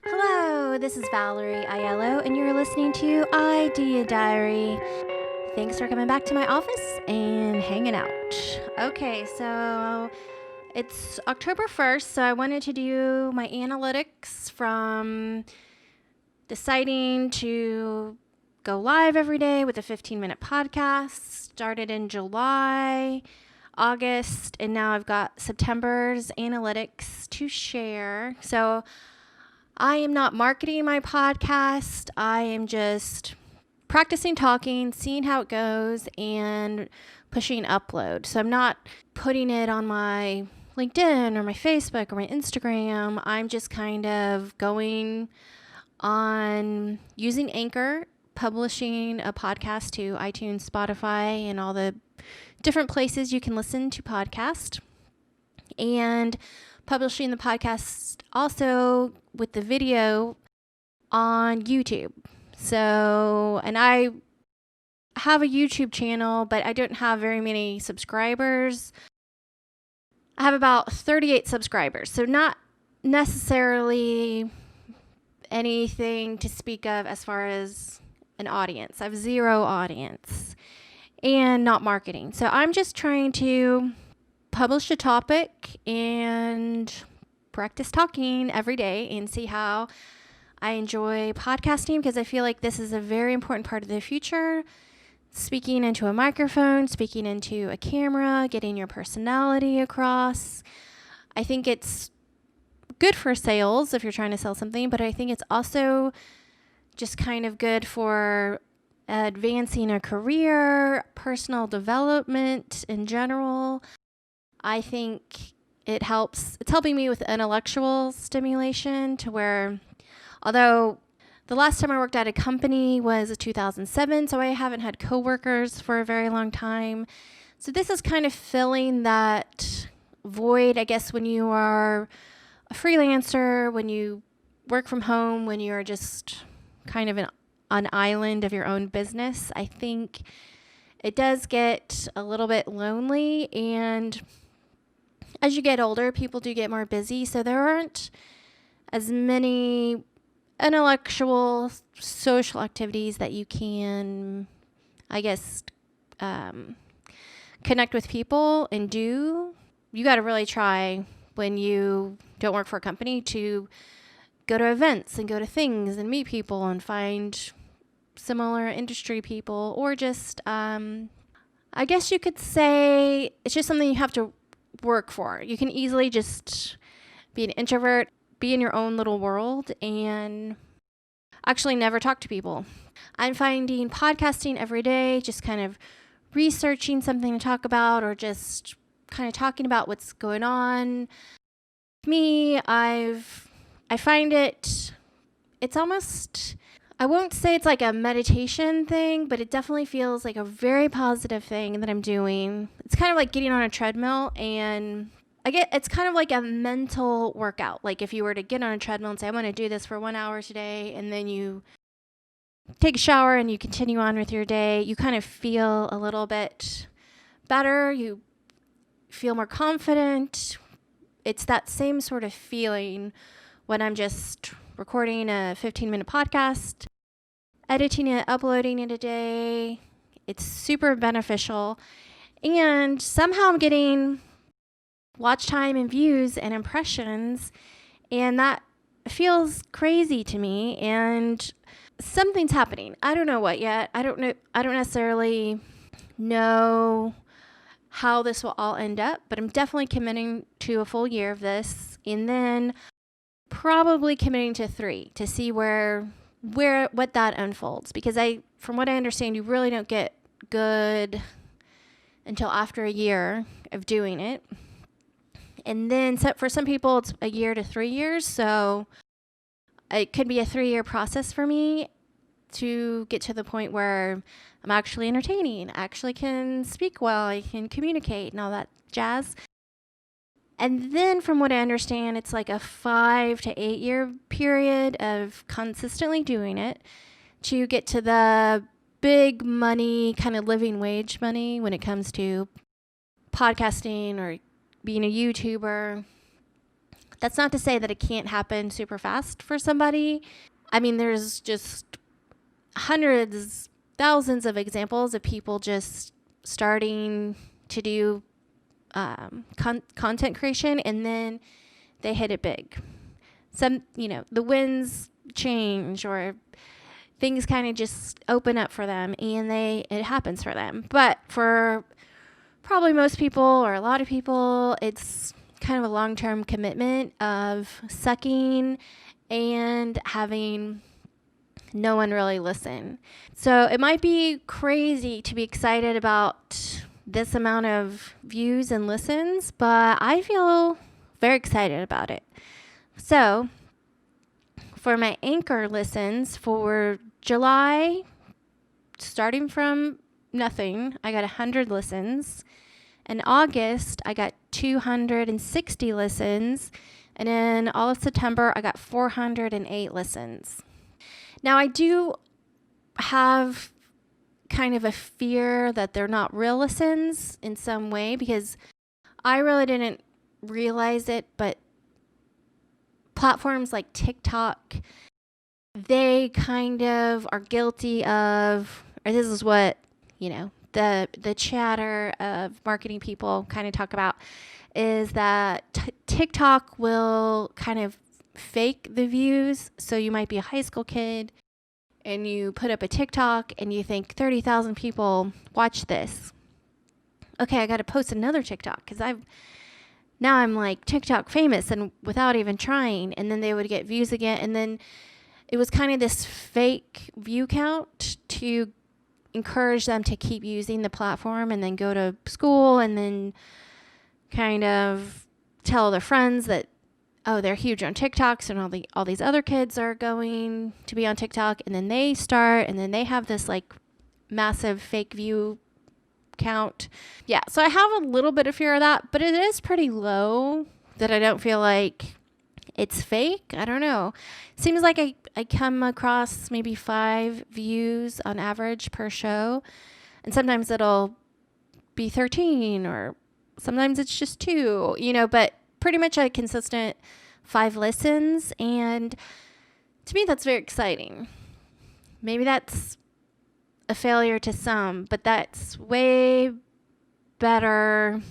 Hello, this is Valerie Aiello, and you're listening to IdeaDiary. Thanks for coming back to my office and hanging out. Okay, so it's October 1st, so I wanted to do my analytics from deciding to go live every day with a 15-minute podcast. Started in July, August, and now I've got September's analytics to share. So I am not marketing my podcast. I am just practicing talking, seeing how it goes, and pushing upload. So I'm not putting it on my LinkedIn or my Facebook or my Instagram. I'm just kind of going on using Anchor, publishing a podcast to iTunes, Spotify, and all the different places you can listen to podcasts, and publishing the podcast also with the video on YouTube. So, and I have a YouTube channel, but I don't have very many subscribers. I have about 38 subscribers, so not necessarily anything to speak of as far as an audience. I have zero audience and not marketing. So I'm just trying to publish a topic and practice talking every day and see how I enjoy podcasting, because I feel like this is a very important part of the future. Speaking into a microphone, speaking into a camera, getting your personality across. I think it's good for sales if you're trying to sell something, but I think it's also just kind of good for advancing a career, personal development in general. I think it's helping me with intellectual stimulation, to where, although the last time I worked at a company was 2007, so I haven't had coworkers for a very long time. So this is kind of filling that void, I guess, when you are a freelancer, when you work from home, when you're just kind of an island of your own business. I think it does get a little bit lonely, and as you get older, people do get more busy, so there aren't as many intellectual, social activities that you can, I guess, connect with people and do. You got to really try, when you don't work for a company, to go to events and go to things and meet people and find similar industry people, or just, I guess you could say it's just something you have to work for. You can easily just be an introvert, be in your own little world, and actually never talk to people. I'm finding podcasting every day, just kind of researching something to talk about, or just kind of talking about what's going on. Me, I find it's almost, I won't say it's like a meditation thing, but it definitely feels like a very positive thing that I'm doing. It's kind of like getting on a treadmill, and it's kind of like a mental workout. Like if you were to get on a treadmill and say, I'm going to do this for 1 hour today, and then you take a shower and you continue on with your day, you kind of feel a little bit better. You feel more confident. It's that same sort of feeling when I'm just recording a 15-minute podcast, editing it, uploading it a day. It's super beneficial. And somehow I'm getting watch time and views and impressions, and that feels crazy to me, and something's happening. I don't know what yet. I don't necessarily know how this will all end up, but I'm definitely committing to a full year of this, and then probably committing to 3 to see what that unfolds, because from what I understand, you really don't get good until after a year of doing it. And then for some people, it's a year to 3 years. So it could be a 3-year process for me to get to the point where I'm actually entertaining, actually can speak well, I can communicate and all that jazz. And then from what I understand, it's like a 5 to 8 year period of consistently doing it to get to the big money, kind of living wage money when it comes to podcasting or being a YouTuber. That's not to say that it can't happen super fast for somebody. I mean, there's just hundreds, thousands of examples of people just starting to do content creation, and then they hit it big. Some, the winds change, or things kind of just open up for them, and it happens for them. But for probably most people, or a lot of people, it's kind of a long-term commitment of sucking and having no one really listen. So it might be crazy to be excited about this amount of views and listens, but I feel very excited about it. So for my anchor listens for July, starting from nothing, I got 100 listens. In August, I got 260 listens. And in all of September, I got 408 listens. Now, I do have kind of a fear that they're not real listens in some way, because I really didn't realize it, but platforms like TikTok, they kind of are guilty of, or this is what, the chatter of marketing people kind of talk about, is that TikTok will kind of fake the views. So you might be a high school kid and you put up a TikTok and you think 30,000 people watch this. Okay, I got to post another TikTok because now I'm like TikTok famous, and without even trying. And then they would get views again. And then it was kind of this fake view count to encourage them to keep using the platform and then go to school and then kind of tell their friends that, oh, they're huge on TikToks, and all these other kids are going to be on TikTok, and then they start, and then they have this like massive fake view count. Yeah, so I have a little bit of fear of that, but it is pretty low that I don't feel like it's fake. I don't know. Seems like I come across maybe 5 views on average per show, and sometimes it'll be 13, or sometimes it's just 2, but pretty much a consistent 5 listens. And to me, that's very exciting. Maybe that's a failure to some, but that's way better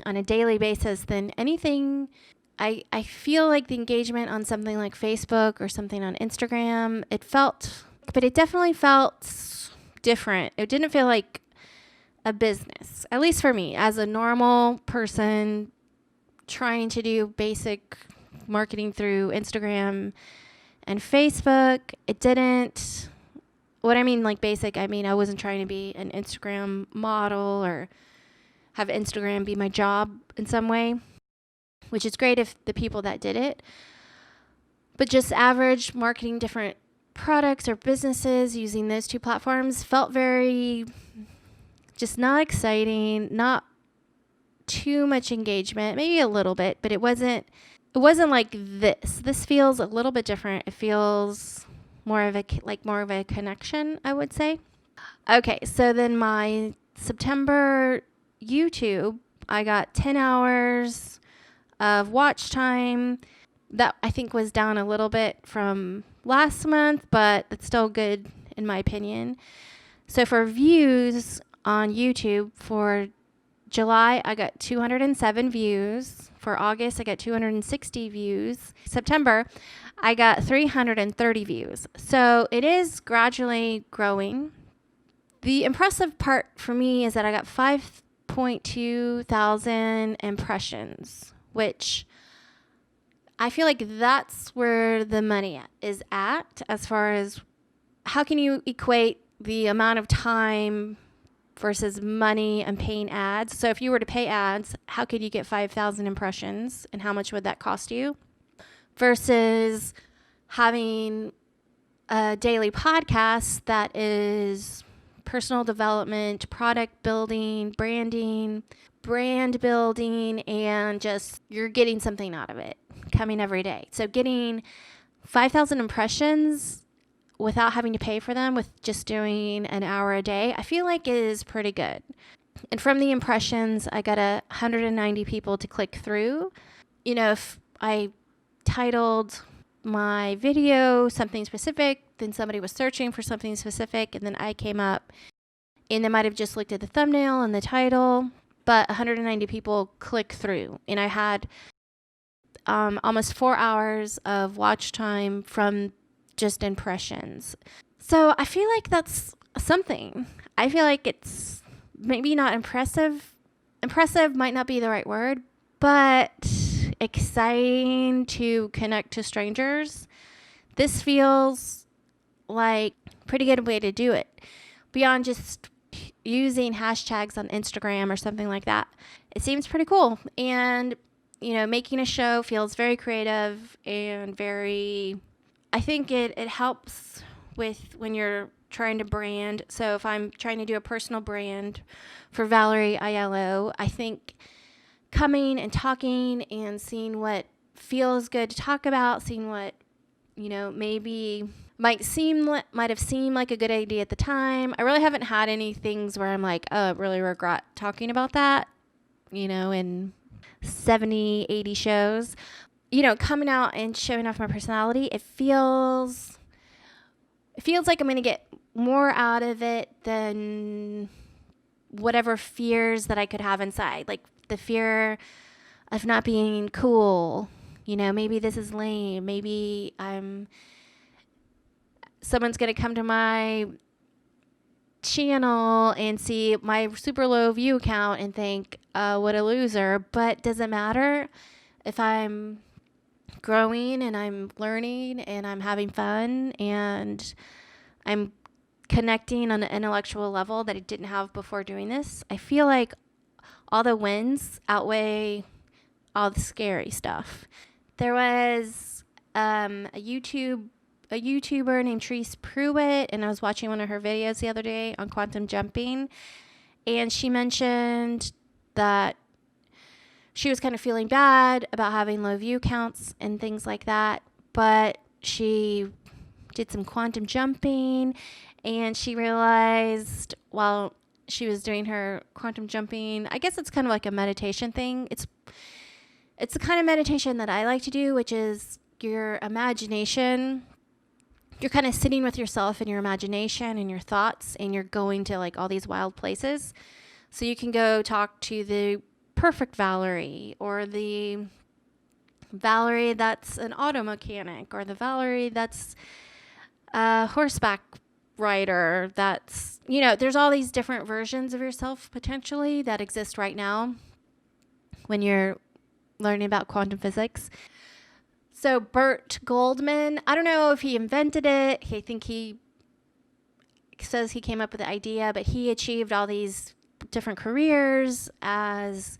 on a daily basis than anything. I feel like the engagement on something like Facebook or something on Instagram, it definitely felt different. It didn't feel like a business, at least for me, as a normal person trying to do basic marketing through Instagram and Facebook. It didn't, what I mean, like basic, I mean, I wasn't trying to be an Instagram model or have Instagram be my job in some way, which is great if the people that did it, but just average marketing different products or businesses using those 2 platforms felt very just not exciting, not too much engagement, maybe a little bit, but it wasn't like this. This feels a little bit different. It feels more of a connection, I would say. Okay, so then my September YouTube, I got 10 hours of watch time. That I think was down a little bit from last month, but it's still good in my opinion. So for views on YouTube for July, I got 207 views. For August, I got 260 views. September, I got 330 views. So it is gradually growing. The impressive part for me is that I got 5.2 thousand impressions, which I feel like that's where the money is at, as far as how can you equate the amount of time versus money and paying ads. So if you were to pay ads, how could you get 5,000 impressions, and how much would that cost you? Versus having a daily podcast that is personal development, product building, branding, brand building, and just you're getting something out of it coming every day. So getting 5,000 impressions without having to pay for them, with just doing an hour a day, I feel like is pretty good. And from the impressions, I got 190 people to click through. If I titled my video something specific, then somebody was searching for something specific, and then I came up, and they might have just looked at the thumbnail and the title, but 190 people click through, and I had almost 4 hours of watch time from just impressions. So I feel like that's something. I feel like it's maybe not impressive. Impressive might not be the right word, but exciting to connect to strangers. This feels like a pretty good way to do it. Beyond just using hashtags on Instagram or something like that. It seems pretty cool. And, making a show feels very creative and I think it helps with when you're trying to brand. So if I'm trying to do a personal brand for Valerie Aiello, I think coming and talking and seeing what feels good to talk about, seeing what, maybe might have seemed like a good idea at the time. I really haven't had any things where I'm like, oh, I really regret talking about that, in 70, 80 shows. Coming out and showing off my personality, it feels like I'm going to get more out of it than whatever fears that I could have inside. Like the fear of not being cool. Maybe this is lame. Maybe someone's going to come to my channel and see my super low view count and think, what a loser. But does it matter if I'm growing and I'm learning and I'm having fun and I'm connecting on an intellectual level that I didn't have before doing this? I feel like all the wins outweigh all the scary stuff. There was a YouTuber named Treese Pruitt, and I was watching one of her videos the other day on quantum jumping, and she mentioned that she was kind of feeling bad about having low view counts and things like that, but she did some quantum jumping, and she realized while she was doing her quantum jumping, I guess it's kind of like a meditation thing. It's the kind of meditation that I like to do, which is your imagination. You're kind of sitting with yourself in your imagination and your thoughts, and you're going to like all these wild places. So you can go talk to the perfect Valerie, or the Valerie that's an auto mechanic, or the Valerie that's a horseback rider. That's, there's all these different versions of yourself potentially that exist right now when you're learning about quantum physics. So Burt Goldman, I don't know if he invented it. I think he says he came up with the idea, but he achieved all these different careers as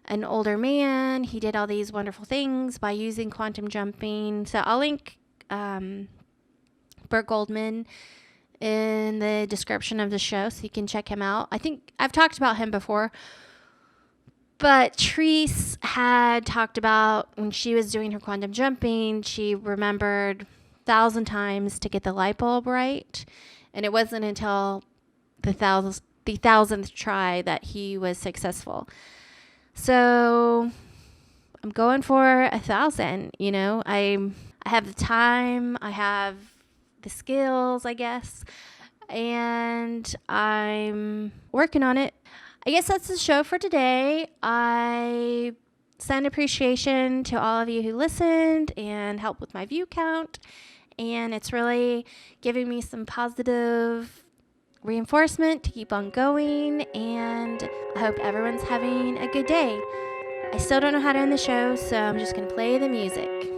an older man. He did all these wonderful things by using quantum jumping. So I'll link Burt Goldman in the description of the show so you can check him out. I think I've talked about him before. But Treese had talked about when she was doing her quantum jumping, she remembered 1,000 times to get the light bulb right. And it wasn't until the 1,000th try that he was successful. So I'm going for 1,000, I have the time, I have the skills, I guess, and I'm working on it. I guess that's the show for today. I send appreciation to all of you who listened and helped with my view count. And it's really giving me some positive reinforcement to keep on going. And I hope everyone's having a good day. I still don't know how to end the show, so I'm just going to play the music.